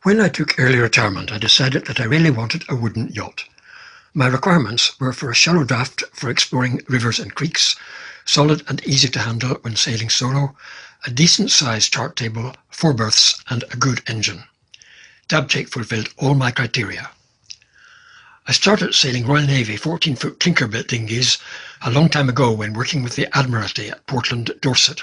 When I took early retirement, I decided that I really wanted a wooden yacht. My requirements were for a shallow draft for exploring rivers and creeks, solid and easy to handle when sailing solo, a decent-sized chart table, 4 berths, and a good engine. Dabchick fulfilled all my criteria. I started sailing Royal Navy 14-foot clinker-built dinghies a long time ago when working with the Admiralty at Portland, Dorset,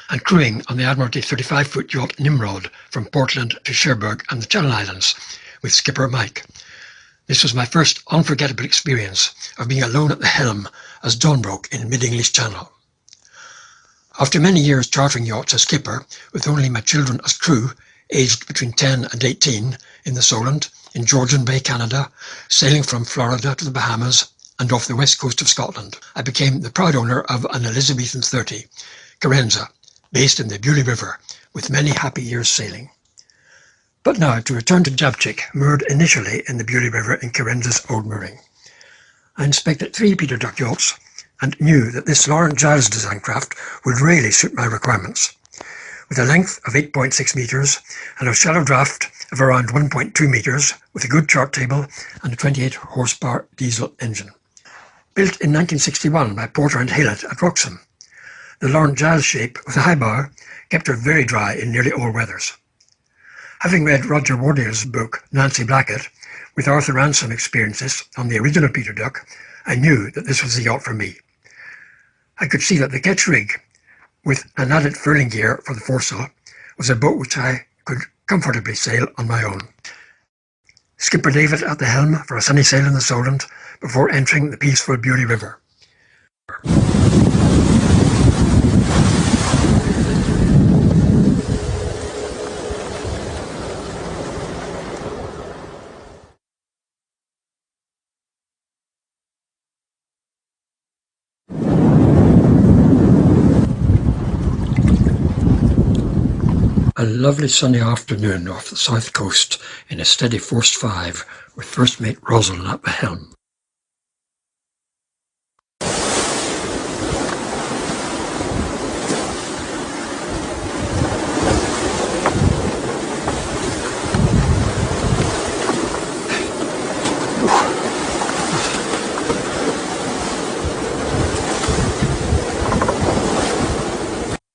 and crewing on the Admiralty 35-foot yacht Nimrod from Portland to Cherbourg and the Channel Islands with skipper Mike. This was my first unforgettable experience of being alone at the helm as dawn broke in mid-English Channel. After many years chartering yachts as skipper, with only my children as crew, aged between 10 and 18, in the Solent, in Georgian Bay, Canada, sailing from Florida to the Bahamas and off the west coast of Scotland, I became the proud owner of an Elizabethan 30, Carentan, based in the Beaulieu River, with many happy years sailing. But now to return to Dabchick, moored initially in the Beaulieu River in Carentan's old mooring. I inspected 3 Peter Duck yachts and knew that this Laurent Giles design craft would really suit my requirements. With a length of 8.6 metres and a shallow draft of around 1.2 metres, with a good chart table and a 28 horsepower diesel engine. Built in 1961 by Porter and Hillett at Wroxham, the Laurent Giles shape with a high bow kept her very dry in nearly all weathers. Having read Roger Wardale's book Nancy Blackett, with Arthur Ransom experiences on the original Peter Duck, I knew that this was the yacht for me. I could see that the Ketch rig, with an added furling gear for the foresail, was a boat which I could comfortably sail on my own. Skipper David at the helm for a sunny sail in the Solent before entering the peaceful Beaulieu River. A lovely sunny afternoon off the south coast in a steady forced 5 with first mate Rosalind at the helm.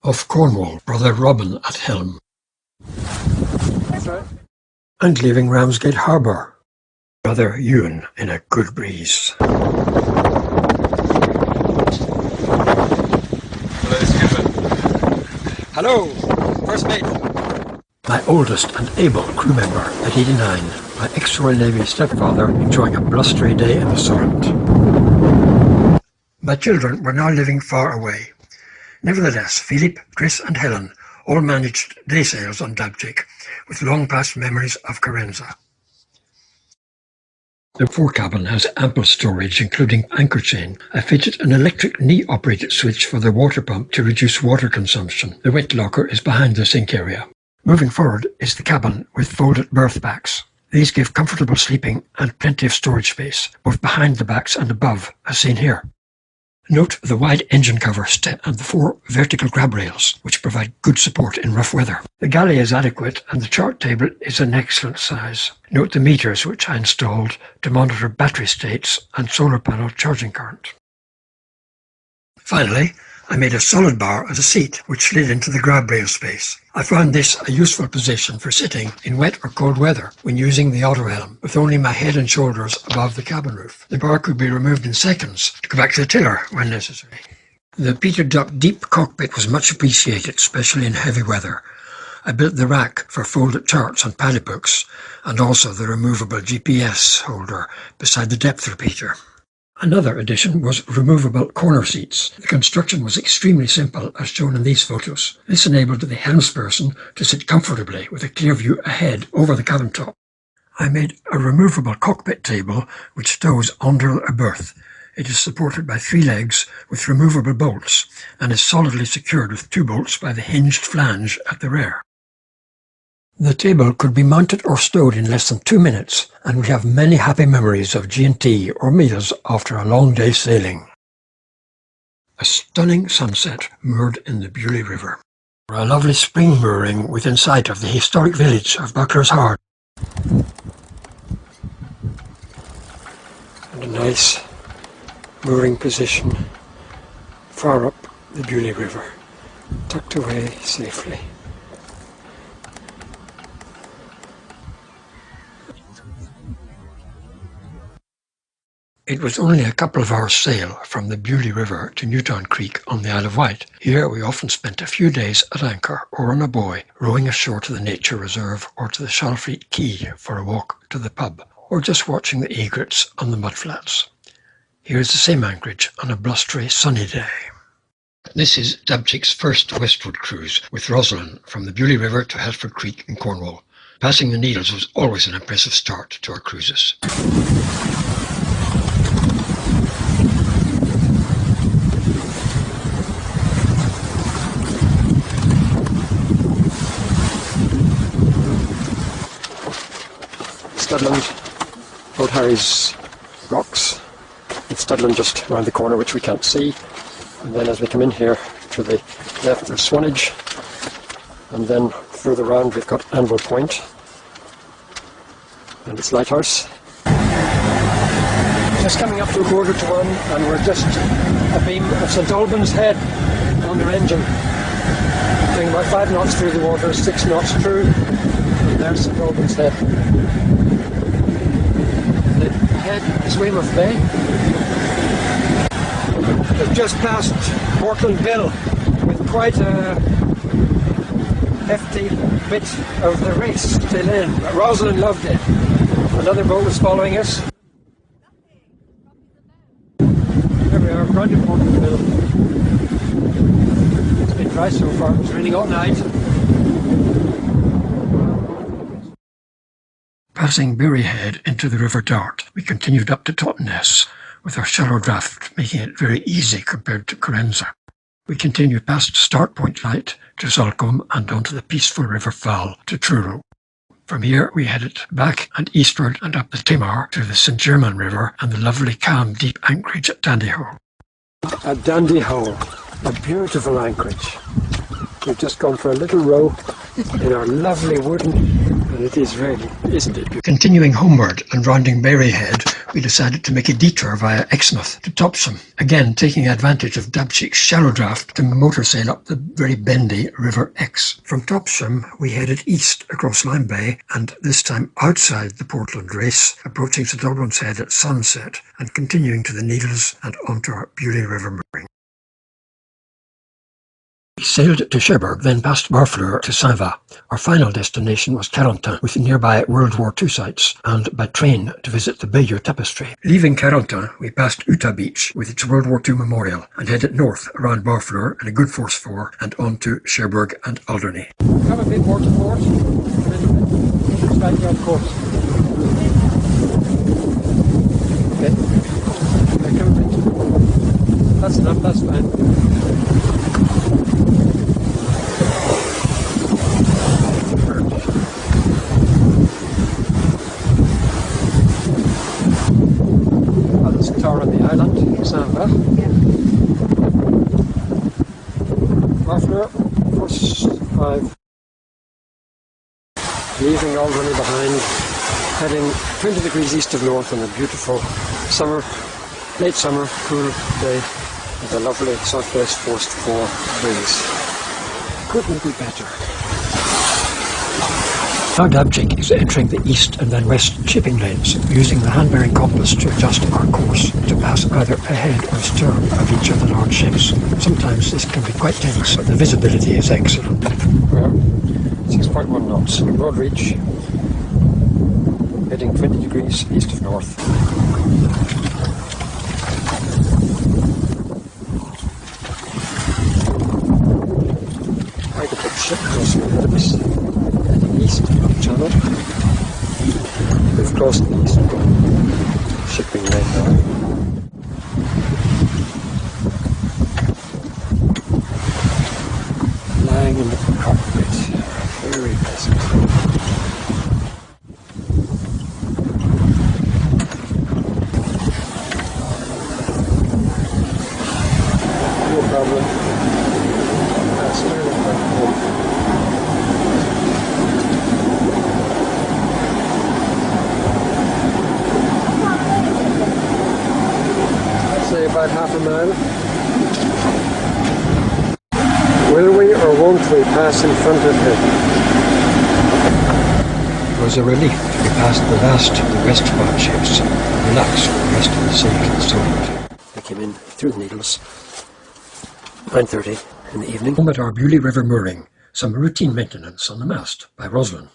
Off Cornwall, Brother Robin at helm. And leaving Ramsgate Harbour, Brother Ewan in a good breeze. Hello, skipper. Hello, first mate. My oldest and able crew member at 89, my ex-Royal Navy stepfather enjoying a blustery day in the Solent. My children were now living far away. Nevertheless, Philip, Chris and Helen all managed day sails on Dabchick, with long past memories of Carentan. The forecabin has ample storage, including anchor chain. I fitted an electric knee-operated switch for the water pump to reduce water consumption. The wet locker is behind the sink area. Moving forward is the cabin with folded berth backs. These give comfortable sleeping and plenty of storage space, both behind the backs and above, as seen here. Note the wide engine cover and the 4 vertical grab rails, which provide good support in rough weather. The galley is adequate and the chart table is an excellent size. Note the meters which I installed to monitor battery states and solar panel charging current. Finally, I made a solid bar as a seat which slid into the grab rail space. I found this a useful position for sitting in wet or cold weather when using the auto helm, with only my head and shoulders above the cabin roof. The bar could be removed in seconds to go back to the tiller when necessary. The Peter Duck deep cockpit was much appreciated, especially in heavy weather. I built the rack for folded charts and paddy books, and also the removable GPS holder beside the depth repeater. Another addition was removable corner seats. The construction was extremely simple, as shown in these photos. This enabled the helmsperson to sit comfortably with a clear view ahead over the cabin top. I made a removable cockpit table which stows under a berth. It is supported by 3 legs with removable bolts and is solidly secured with 2 bolts by the hinged flange at the rear. The table could be mounted or stowed in less than 2 minutes, and we have many happy memories of G&T or meals after a long day sailing. A stunning sunset moored in the Beaulieu River. A lovely spring mooring within sight of the historic village of Buckler's Hard. And a nice mooring position far up the Beaulieu River, tucked away safely. It was only a couple of hours' sail from the Beaulieu River to Newtown Creek on the Isle of Wight. Here we often spent a few days at anchor or on a buoy, rowing ashore to the nature reserve or to the Shalfleet Quay for a walk to the pub, or just watching the egrets on the mudflats. Here is the same anchorage on a blustery sunny day. This is Dabchick's first westward cruise with Rosalind from the Beaulieu River to Helford Creek in Cornwall. Passing the Needles was always an impressive start to our cruises. Studland, Lord Harry's Rocks, and Studland just around the corner, which we can't see. And then as we come in here to the left there's Swanage, and then further round we've got Anvil Point and its lighthouse. Just coming up to 1:15, and we're just abeam of St Albans Head on their engine, doing about 5 knots through the water, 6 knots through, and there's St Albans Head. The head is Weymouth Bay. We've just passed Portland Bill with quite a hefty bit of the race still in. But Rosalind loved it. Another boat was following us. There we are, round to Portland Bill. It's been dry so far, it was raining all night. Passing Berry Head into the River Dart, we continued up to Totnes, with our shallow draft making it very easy compared to Carentan. We continued past Start Point Light to Salcombe and onto the peaceful River Fal to Truro. From here we headed back and eastward and up the Timar to the St Germain River and the lovely calm deep anchorage at Dandyhole. At Dandyhole, a beautiful anchorage. We've just gone for a little row in our lovely wooden, and it is really, isn't it? Continuing homeward and rounding Berry Head, we decided to make a detour via Exmouth to Topsham, again taking advantage of Dabchick's shallow draft to motor sail up the very bendy River Exe. From Topsham, we headed east across Lime Bay, and this time outside the Portland Race, approaching St Albans Head at sunset, and continuing to the Needles and onto our Beaulieu River mooring. We sailed to Cherbourg, then past Barfleur to Saint-Va. Our final destination was Carentan, with nearby World War II sites, and by train to visit the Beaulieu Tapestry. Leaving Carentan, we passed Utah Beach with its World War II memorial, and headed north around Barfleur and a good force 4, and on to Cherbourg and Alderney. Come a bit more to port, a little bit, slightly off course. Okay, come a bit. That's enough, that's fine. Tower on the island, Saint-Va. Barfleur, course 5. Leaving Alderney behind, heading 20 degrees east of north on a beautiful summer, late summer, cool day with a lovely southwest force 4 breeze. Couldn't be better. Now Dabchick is entering the east and then west shipping lanes, using the hand-bearing compass to adjust our course to pass either ahead or astern of each of the large ships. Sometimes this can be quite tense, but the visibility is excellent. We're 6.1 knots, broad reach, heading 20 degrees east of north. I could put ship crossing ahead of us. East of the channel. We've crossed the east shipping lane now. Lying in the cockpit, very pleasant. No problem. That's nearly quite home. about half a mile. Will we or won't we pass in front of him? It was a relief to be past the Vaast and the West ships and relax for the rest of the sail to the Solent. We came in through the Needles, 9:30 in the evening. Home at our Beaulieu River mooring, some routine maintenance on the mast by Roslin.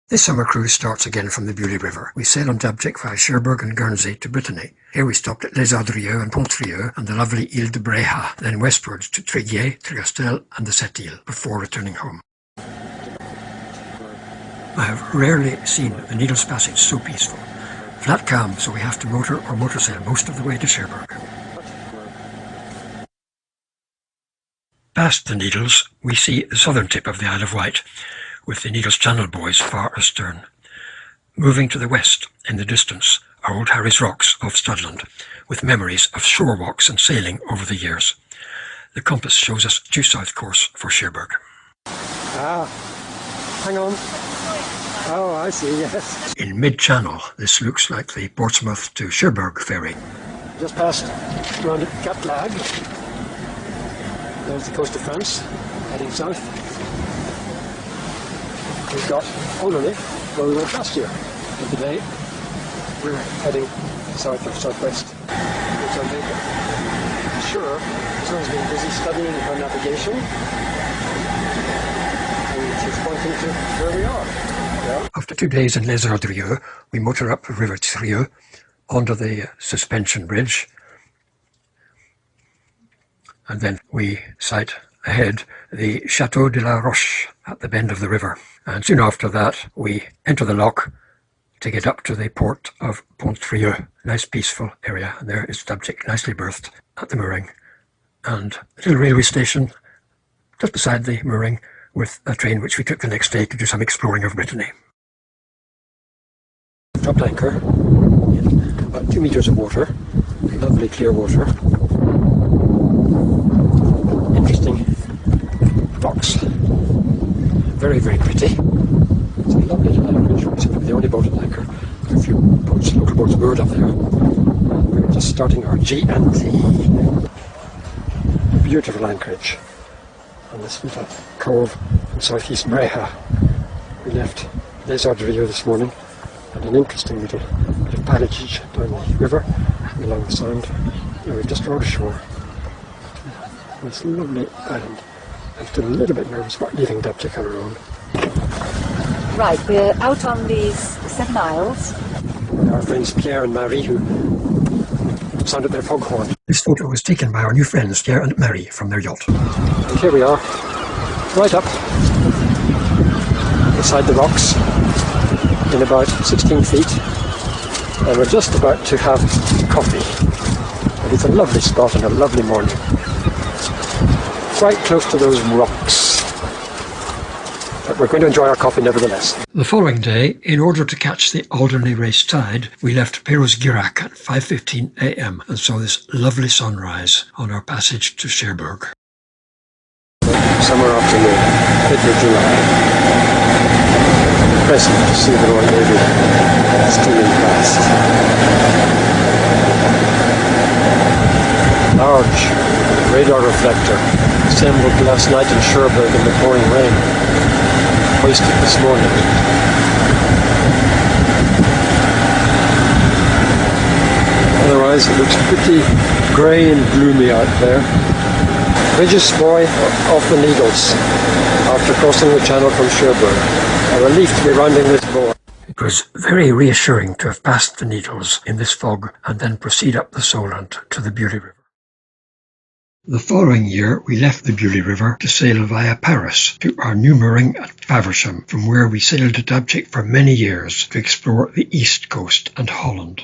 This summer cruise starts again from the Beaulieu River. We sail on Dabchick via Cherbourg and Guernsey to Brittany. Here we stopped at Lezardrieux and Pontrieux and the lovely Ile de Brehat, then westwards to Tréguier, Trigastel and the Sept-Îles before returning home. I have rarely seen the Needles Passage so peaceful. Flat calm, so we have to motor or motor sail most of the way to Cherbourg. Past the Needles, we see the southern tip of the Isle of Wight, with the Needles Channel buoys far astern. Moving to the west, in the distance, are Old Harry's Rocks off Studland, with memories of shore walks and sailing over the years. The compass shows us due south course for Cherbourg. Ah, hang on. Oh, I see, yes. In mid-channel, this looks like the Portsmouth to Cherbourg ferry. Just passed round at Cap Lag. There's the coast of France, heading south. We've got Alderney, where we went last year. But today, we're heading south or southwest. Sure, someone's been busy studying her navigation. And she's pointing to where we are. Yeah. After 2 days in Lezardrieux, we motor up the River Trieux onto the suspension bridge. And then we sight ahead the Château de la Roche at the bend of the river. And soon after that, we enter the loch to get up to the port of Pontrieux. Nice peaceful area. And there is Dabchick, nicely berthed at the mooring. And a little railway station just beside the mooring with a train which we took the next day to do some exploring of Brittany. Dropped anchor in about 2 meters of water. Lovely clear water. Interesting rocks. Very, very pretty. It's a lovely little anchorage. We seem to be the only boat at anchor. There are a few boats, local boats moored up there. We're just starting our G&T. Beautiful anchorage on this little cove in southeast Brehat. We left Lezardrieux this morning, and an interesting little bit of passage down the river along the sand. And we've just rowed ashore. This lovely island. I'm still a little bit nervous about leaving Dabchick on our own. Right, we're out on these 7 isles. Our friends Pierre and Marie, who sounded their foghorn. This photo was taken by our new friends Pierre and Marie from their yacht. And here we are, right up beside the rocks, in about 16 feet. And we're just about to have coffee. And it's a lovely spot and a lovely morning. Quite close to those rocks. But we're going to enjoy our coffee nevertheless. The following day, in order to catch the Alderney race tide, we left Perros-Guirec at 5:15 a.m. and saw this lovely sunrise on our passage to Cherbourg. Summer afternoon, mid-July. Pleasant to see the Royal Navy steaming past. Large radar reflector, assembled last night in Cherbourg in the pouring rain, hoisted this morning. Otherwise it looks pretty grey and gloomy out there. Bridges buoy off the Needles after crossing the channel from Cherbourg. A relief to be rounding this buoy. It was very reassuring to have passed the Needles in this fog and then proceed up the Solent to the Beaulieu River. The following year, we left the Beaulieu River to sail via Paris to our new mooring at Faversham, from where we sailed to Dabchick for many years to explore the east coast and Holland.